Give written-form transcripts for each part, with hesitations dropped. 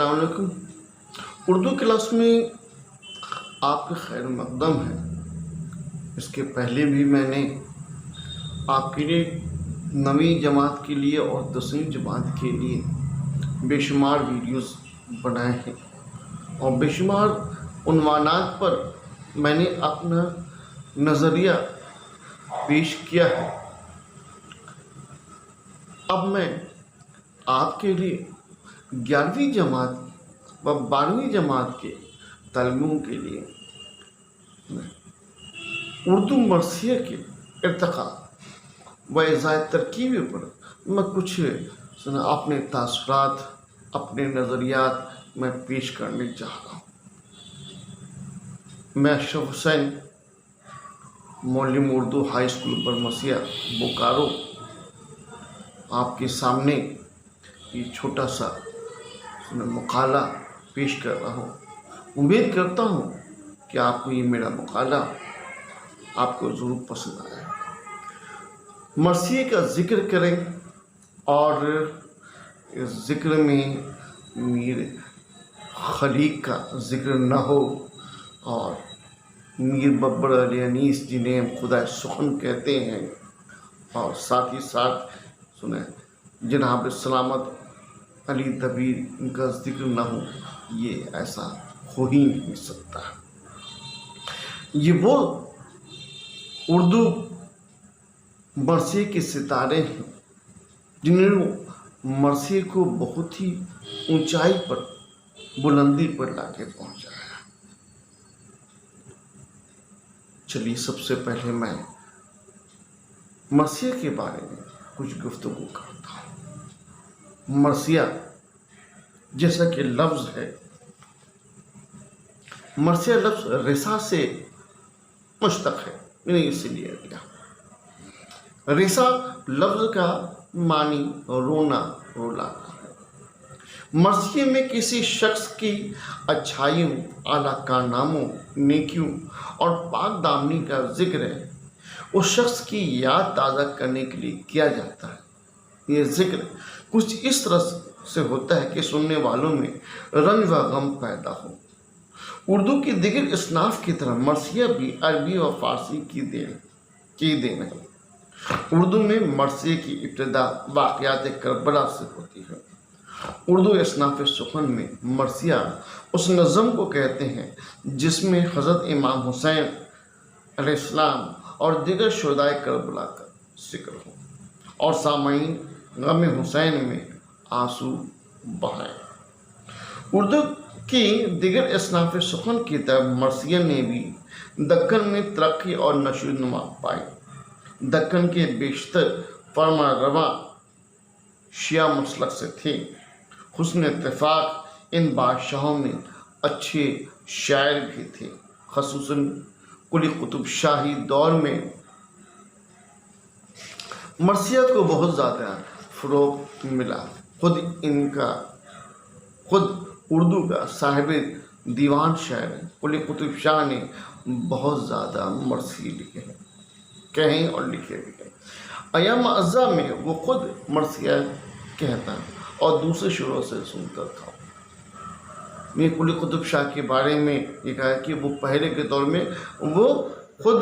अस्सलाम वालेकुम। उर्दू क्लास में आपका खैर मकदम है। इसके पहले भी मैंने आपके लिए 9वीं जमात के लिए और 10वीं जमात के लिए बेशुमार वीडियोस बनाए हैं और बेशुमार उन्वानात पर मैंने अपना नज़रिया पेश किया है। अब मैं आपके लिए 11वीं जमात व 12वीं जमात के तालिबों के लिए उर्दू मरसिया के इर्तिक़ा व इज़ाए तरकीब पर मैं कुछ अपने तासुरात, अपने नज़रियात मैं पेश करने चाह रहा हूँ। मैं अशरफ हुसैन, मौलवी उर्दू हाई स्कूल बरमसिया बोकारो, आपके सामने ये छोटा सा मुकाला पेश कर रहा हूँ। उम्मीद करता हूँ कि आपको ये मेरा मुकाला आपको ज़रूर पसंद आया। मरसिए का ज़िक्र करें और इस ज़िक्र में मीर खलीक का ज़िक्र न हो और मीर बब्बर अली अनीस जिन्हें खुदा सुखन कहते हैं और साथ ही साथ जनाब सलामत अली दबीर, इनका ज़िक्र न हो, ये ऐसा हो ही नहीं सकता। ये वो उर्दू मरसिए के सितारे हैं जिन्होंने मरसिए को बहुत ही ऊंचाई पर, बुलंदी पर लाके पहुंचाया। चलिए सबसे पहले मैं मरसिए के बारे में कुछ गुफ्तगू करता हूँ। मरसिया जैसा कि लफ्ज़ है, मरसिया लफ्ज़ रिसा से मुश्तक़ है, मैंने इसे लिया गया। रिसा लफ्ज़ का मानी रोना, रुलाना है। मरसिए में किसी शख्स की अच्छाइयों, आला कारनामों, नेकियों और पाक दामनी का जिक्र है, उस शख्स की याद ताज़ा करने के लिए किया जाता है। ये जिक्र कुछ इस तरह से होता है कि सुनने वालों में रंज व गम पैदा हो। उर्दू की दिगर इसनाफ की तरह मरसिया भी अरबी और फ़ारसी की देन है। उर्दू में मरसिए की इब्तिदा वाक़यात करबला से होती है। उर्दू इसनाफ सुखन में मरसिया उस नज़म को कहते हैं जिसमें हज़रत इमाम हुसैन अलैहिस्सलाम और दिगर शुहदाए करबला का जिक्र हो और सामाईन गम हुसैन में आंसू बहाएं। उर्दू की दिगर इसनाफ सुखन की तरह मरसिया ने भी दक्कन में तरक्की और नशोनुमा पाई। दक्कन के बेशतर फरमा रवा शिया मसलक से थे। हुस्न इत्तेफाक इन बादशाहों में अच्छे शायर भी थे। ख़ुसूसन कुली कुतुब शाही दौर में मरसिया को बहुत ज़्यादा फ़रोग़ मिला। खुद उर्दू का साहिब दीवान शायर कुली कुतुब शाह ने बहुत ज़्यादा मरसिए लिखे हैं, कहें और लिखे भी हैं। अय्याम अज़्ज़ा में वो खुद मरसिया कहता और दूसरे शुरों से सुनता था। मैं कुली कुतुब शाह के बारे में ये कहा कि वो पहले के दौर में वो खुद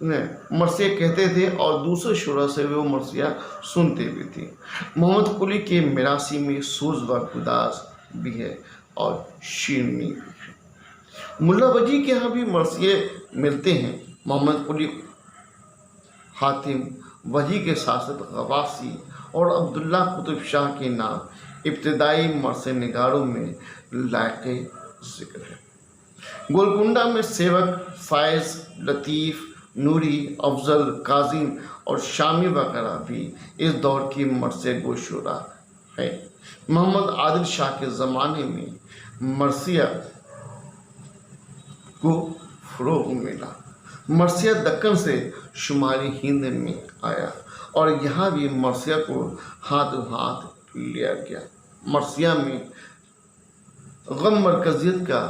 मरसिया कहते थे और दूसरे शुरा से वो मरसिया सुनते भी थे। मोहम्मद कुली के मिरासी में सूज़ व गुदास भी है और शीरनी भी है। मुल्ला वजी के यहाँ भी मरसिए मिलते हैं। मोहम्मद कुली, हातिम वजी के सासत गवासी और अब्दुल्ला कुतुब शाह के नाम इब्तिदाई मरसे निगारों में लायके ज़िक्र है। गोलकुंडा में सेवक, फ़ायज़, लतीफ़, नूरी, अफजल, काजिम और शामी वगैरह भी इस दौर की मरसे गो शुरा है। मोहम्मद आदिल शाह के ज़माने में मरसिया को फ़रोग़ मिला। मरसिया दक्कन से शुमारी हिंद में आया और यहाँ भी मरसिया को हाथों हाथ लिया गया। मरसिया में गम मरकज़ियत का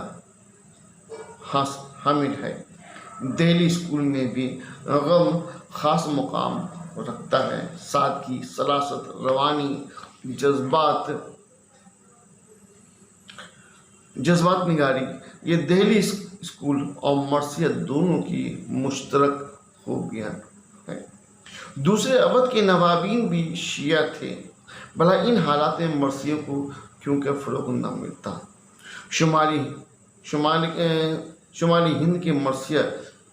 हामिल है। दिल्ली स्कूल में भी गम ख़ास मुकाम रखता है। सादगी, सलासत, रवानी, जज्बात जज्बात निगारी ये दिल्ली स्कूल और मर्सिया दोनों की मुश्तरक खूबियाँ हैं। दूसरे अवध के नवाबीन भी शिया थे, भला इन हालात में मर्सिया को क्योंकि फ़रोग़ न मिलता। शुमाली हिंद के मर्सिया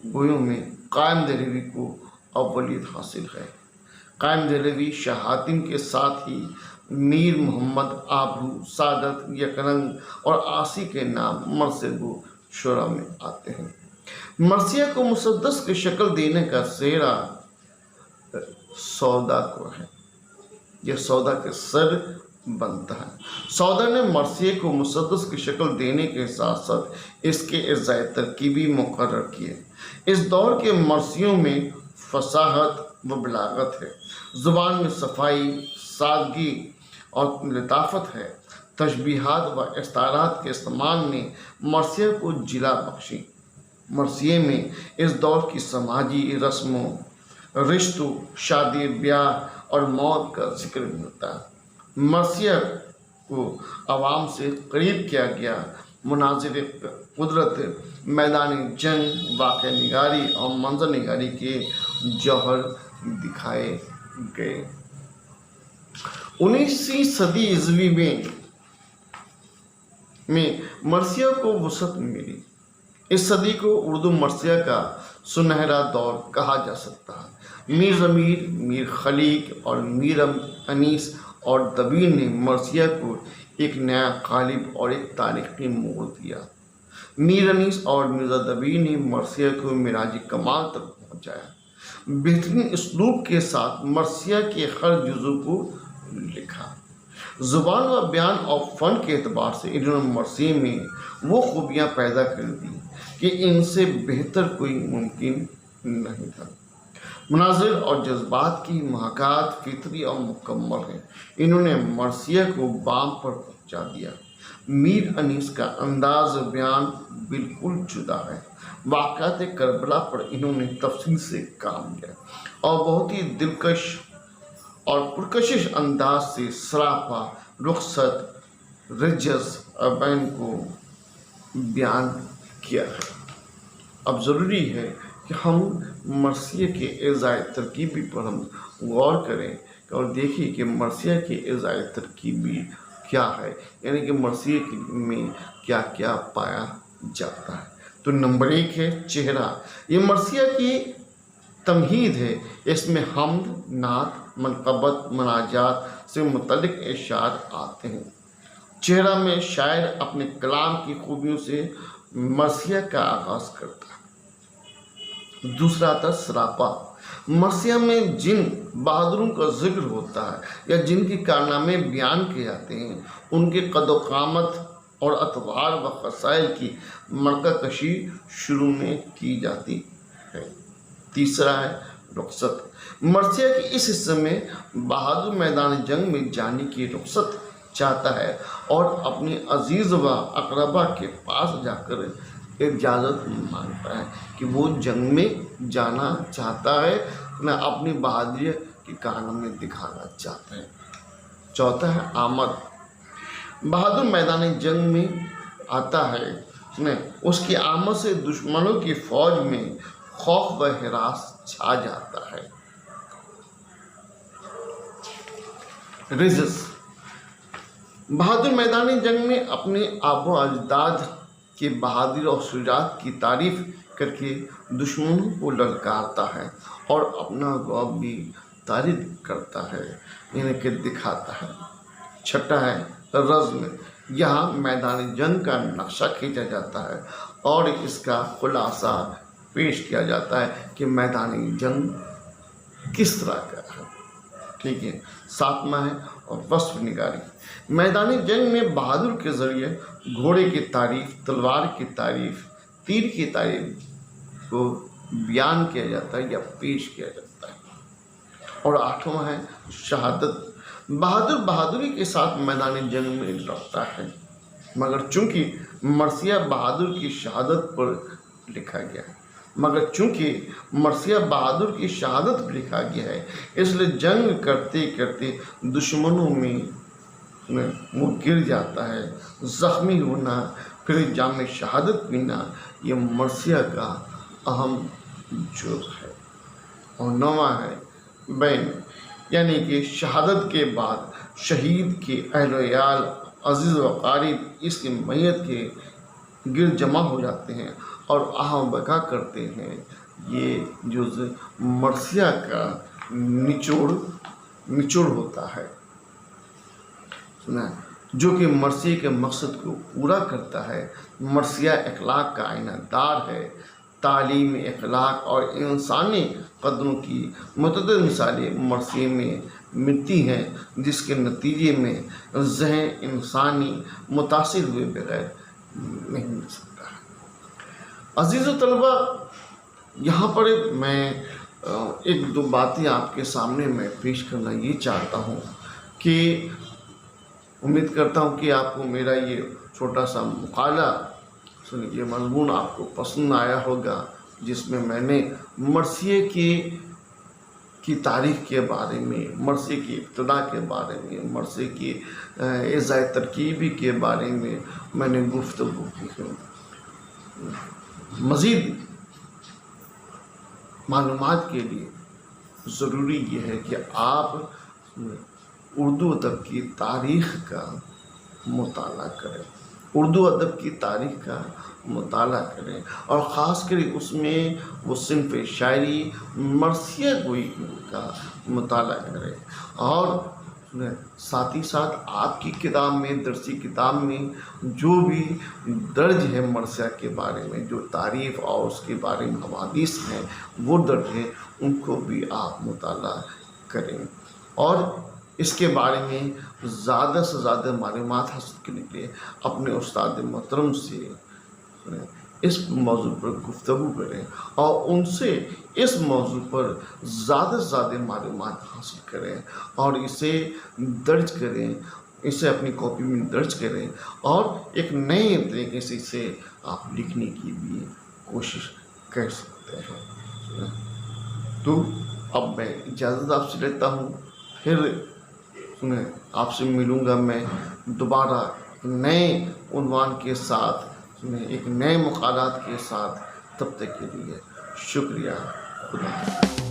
गोयों में कायम दहलवी को अव्वलियत हासिल है। कायम दहलवी शहातिन के साथ ही मीर मोहम्मद, आबरू, सादत, यकरंग और आसी के नाम मरसिया शुरा में आते हैं। मरसिया को मुसद्दस की शक्ल देने का सेहरा सौदा को है। यह सौदा के सर बनता है। सौदा ने मरसिया को मुसद्दस की शक्ल देने के साथ साथ इसके इज़ाए तरकीबी मुकर्रर किए। इस दौर के मरसियों में फसाहत व बलागत है, ज़ुबान में सफाई, सादगी और लताफत है। तशबीहात व इस्तारात के इस्तेमाल ने मरसिया को जिला बख्शी। मरसिया में इस दौर की समाजी रस्मों, रिश्तों, शादी, ब्याह और मौत का जिक्र मिलता है। मरसिया को आवाम से करीब किया गया। मुनाज़िर कुदरत, मैदानी जंग, वाक़या निगारी और मंजर निगारी के जौहर दिखाए गए। 19वीं सदी ईस्वी में मरसिया को वसअत मिली। इस सदी को उर्दू मरसिया का सुनहरा दौर कहा जा सकता है। मीर ज़मीर, मीर खलीक और मीर अनीस और दबीर ने मरसिया को एक नया कालिब और एक तारीख़ी मोड़ दिया। मीर अनीस और मिर्ज़ा दबीर ने मरसिया को मिराजी कमाल तक पहुँचाया। बेहतरीन उसलूब के साथ मरसिया के हर जुज़ू को लिखा। ज़ुबान व बयान और फ़न के एतबार से इन्होंने मरसिया में वो खूबियाँ पैदा कर दी कि इनसे बेहतर कोई मुमकिन नहीं था। मनाज़िर और जज्बात की महकात फितरी और मुकम्मल है। इन्होंने मरसिया को बाम पर पहुँचा दिया। मीर अनीस का अंदाज़ बयान बिल्कुल जुदा है। वाक़यात करबला पर इन्होंने तफसील से काम किया और बहुत ही दिलकश और पुरकशिश अंदाज से सरापा, रुखसत, रजस अबैन को बयान किया है। अब ज़रूरी है कि हम मरसिया के इज़ाए तरकीबी पर हम गौर करें और देखिए कि मरसिया के इज़ाए तरकीबी क्या है, यानी कि मरसिया में क्या क्या पाया जाता है। तो नंबर 1 है चेहरा। ये मरसिया की तमहीद है। इसमें हम्द, नात, मनक़बत, मनाजात से मुतल्लिक़ इशार आते हैं। चेहरा में शायर अपने कलाम की खूबियों से मरसिया का आगाज़ करता है। दूसरा आता सरापा। मरसिया में जिन बहादुरों का जिक्र होता है या जिनके कारनामे बयान किए जाते हैं, उनके कदो-क़ामत और अतवार व ख़साइल की मरक़ा कशी शुरू में की जाती है। तीसरा है रुख़सत। मरसिया के इस हिस्से में बहादुर मैदान जंग में जाने की रुख़सत चाहता है और अपने अजीज़ व अक़रबा के पास जाकर इजाज़त मांगता है कि वो जंग में जाना चाहता है, न अपनी बहादुरी के कारनामे दिखाना चाहता है। चौथा है आमद। बहादुर मैदान जंग में आता है। उसकी आमद से दुश्मनों की फ़ौज में खौफ व हिरास छा जाता है। रिज़स। बहादुर मैदानी जंग में अपने आबो अजदाद की बहादुरी और शुजाअत की तारीफ़ करके दुश्मनों को ललकारता है और अपना गौरव भी तारीफ़ करता है, यानी कि दिखाता है। छठा है रज़्म। यहाँ मैदानी जंग का नक्शा खींचा जाता है और इसका खुलासा पेश किया जाता है कि मैदानी जंग किस तरह का है। ठीक है। सातवां है वस्फ़ निगारी। मैदानी जंग में बहादुर के ज़रिए घोड़े की तारीफ़, तलवार की तारीफ़, तीर की तारीफ़ को बयान किया जाता है या पेश किया जाता है। और आठवां है शहादत। बहादुर बहादुरी के साथ मैदानी जंग में लड़ता है, मगर चूँकि मरसिया बहादुर की शहादत पर लिखा गया है इसलिए जंग करते करते दुश्मनों में وہ گر جاتا ہے، زخمی ہونا، پھر جام شہادت پینا، یہ مرثیہ کا اہم جز ہے۔ اور نواں ہے بین، یعنی کہ شہادت کے بعد شہید کے اہل ویال، عزیز و اقارب اس کی میت کے گرد جمع ہو جاتے ہیں اور آہ و بکا کرتے ہیں۔ یہ جز مرثیہ کا نچوڑ ہوتا ہے، جو کہ مرثیے کے مقصد کو پورا کرتا ہے۔ مرثیہ اخلاق کا آئینہ دار ہے۔ تعلیم اخلاق اور انسانی قدروں کی متعدد مثالیں مرثیے میں ملتی ہیں، جس کے نتیجے میں ذہن انسانی متاثر ہوئے بغیر نہیں مل سکتا ہے۔ عزیز و طلبہ، یہاں پر میں ایک دو باتیں آپ کے سامنے میں پیش کرنا یہ چاہتا ہوں کہ امید کرتا ہوں کہ آپ کو میرا یہ چھوٹا سا مقالہ یہ مضمون آپ کو پسند آیا ہوگا، جس میں نے مرثیے کی تاریخ کے بارے میں، مرثیے کی ابتدا کے بارے میں، مرثیے کی اعضائے ترکیبی کے بارے میں نے گفتگو کی ہے۔ مزید معلومات کے لیے ضروری یہ ہے کہ آپ اردو ادب کی تاریخ کا مطالعہ کریں، اردو ادب کی تاریخ کا مطالعہ کریں، اور خاص کر اس میں وہ صنف شاعری مرثیہ گوئی کا مطالعہ کریں، اور ساتھ ہی ساتھ آپ کی کتاب میں، درسی کتاب میں جو بھی درج ہے مرثیہ کے بارے میں، جو تعریف اور اس کے بارے میں حوادث ہیں وہ درج ہیں، ان کو بھی آپ مطالعہ کریں، اور اس کے بارے میں زیادہ سے زیادہ معلومات حاصل کرنے کے لیے اپنے استاد محترم سے اس موضوع پر گفتگو کریں اور ان سے اس موضوع پر زیادہ سے زیادہ معلومات حاصل کریں، اور اسے درج کریں، اسے اپنی کاپی میں درج کریں، اور ایک نئے طریقے سے اسے آپ لکھنے کی بھی کوشش کر سکتے ہیں۔ تو اب میں اجازت آپ سے لیتا ہوں، پھر آپ سے ملوں گا میں دوبارہ نئے عنوان کے ساتھ، ایک نئے مقالات کے ساتھ۔ تب تک کے لیے شکریہ، خدا حافظ۔